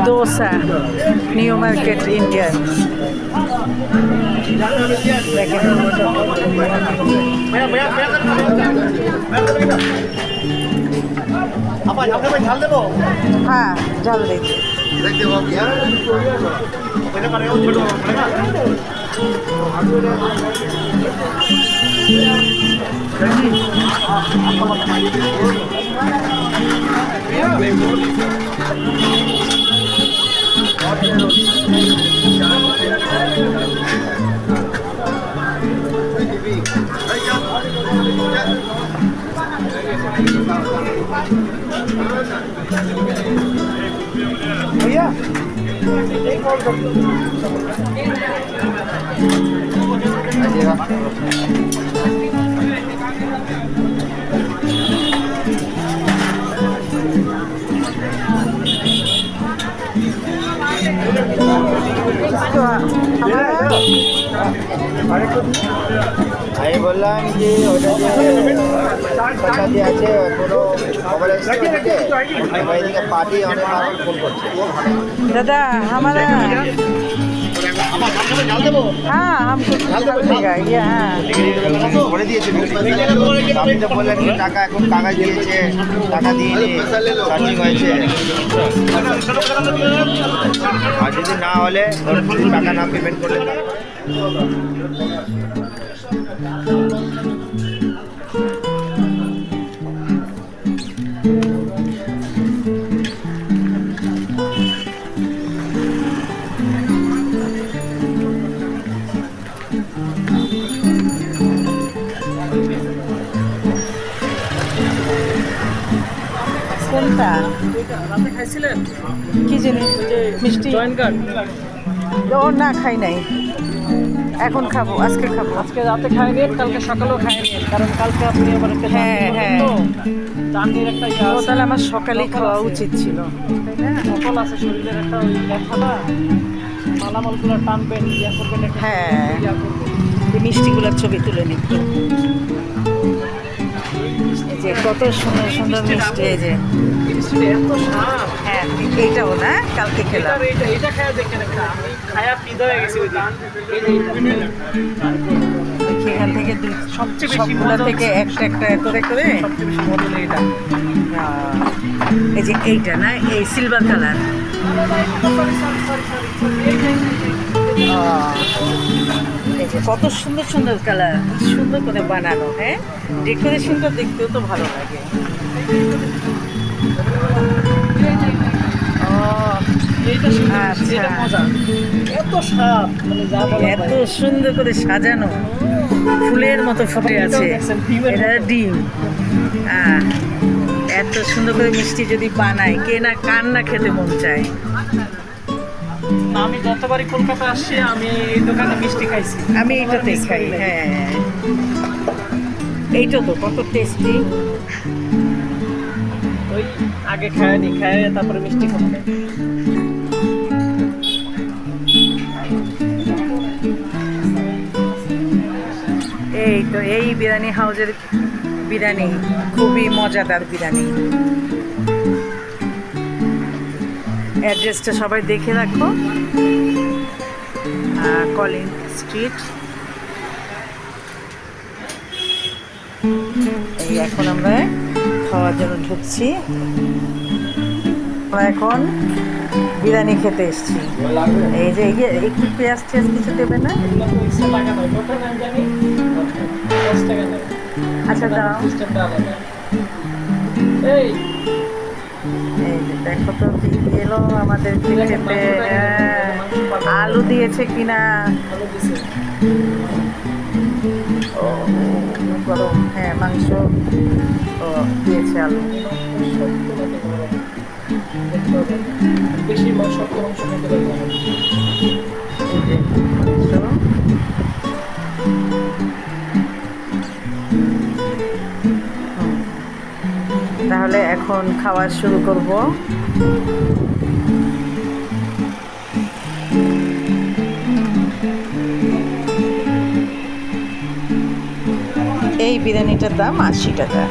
Dosa new market Indian. হ্যাঁ ঝাল দিচ্ছি। भैया আমি বললাম যে ওটা যে পয়সাটি আছে পুরো খবর এসেছে এদিকে পার্টি অনেক মানুষ ফোন করছে। दादा हमारा हाँ हमको देगा ये हाँ বলে দিয়েছে আপনি তো বললেন কি টাকা এখন কাগজ দিয়েছে টাকা দিইনি সার্চিং হয়েছে আর যদি না হলে টাকা না পেমেন্ট করলে কোনটা আপনি খাইছিলেন কি জিনিস মিষ্টি জয়েন্ট কার্ড ও না খাই নাই এখন খাবো আজকে খাবো আজকে রাতে খাই নিন কালকে সকালেও খাই নিন কারণ কালকে আপনি আবার একটা হ্যাঁ, হ্যাঁ। জার্নির একটা ইয়ে ও আছে তাহলে আমার সকালেই খাওয়া উচিত ছিল সকল আছে শরীরের একটা ওই লেখাটা মালামালগুলো টানবেন ইয়া করবেন একটা হ্যাঁ ইয়া করবেন এই মিষ্টিগুলোর ছবি তুলে নিই এই যে কত সুন্দর সুন্দর মিষ্টি এই যে মিষ্টিটা এত স্বাদ হ্যাঁ এইটাও না কালকে খেলাম এটা খায়া দেখেন একটা আমি খায়া পিদা হয়ে গেছি ওই দিন এখান থেকে সবচেয়ে বেশি সবগুলো মজা থেকে হচ্ছে- একটা একটা করে করে সবচেয়ে বেশি মজা লাগে এটা এই যে এইটা না এই সিলভার কালার এই যে কত সুন্দর সুন্দর কালার সুন্দর করে বানানো হ্যাঁ ডেকোরেশনটা দেখতেও তো ভালো লাগে ও এইটা সুন্দর আচ্ছা। এটা মজা এত স্বাদ মানে যা বলা এত সুন্দর করে সাজানো ফুলের মতো ফুটে আছে এটা ডিম এত সুন্দর করে মিষ্টি যদি বানায় কে না কার না খেতে মন চায় আমি যতবারই কলকাতা আসছি আমি এই দোকানে মিষ্টি খাইছি আমি এইটাতেই খাই হ্যাঁ এইটা তো কত টেস্টি ওই আগে খায়নি খায় তারপরে মিষ্টি খাবে এই তো এই বিরিয়ানি হাউসের বিরিয়ানি খুবই মজাদার বিরিয়ানি অ্যাড্রেসটা সবাই দেখে রাখো কলিং স্ট্রিট এই এখন আমরা খাওয়ার জন্য ঢুকছি আমরা এখন বিরিয়ানি খেতে এসেছি এই যে এই যে একটু পেঁয়াজ টেয়াজ কিছু দেবে না আচ্ছা দাও এই এই যে দেখো তো কি এলো আমাদের খেতে আলু দিয়েছে কিনা ও গরম হ্যাঁ মাংস ও দিয়েছে আলু বেশি শক্ত মাংস খেতে পারবে এই যে মাংস তাহলে এখন খাওয়া শুরু করব এই বিরিয়ানিটার দাম 80 টাকা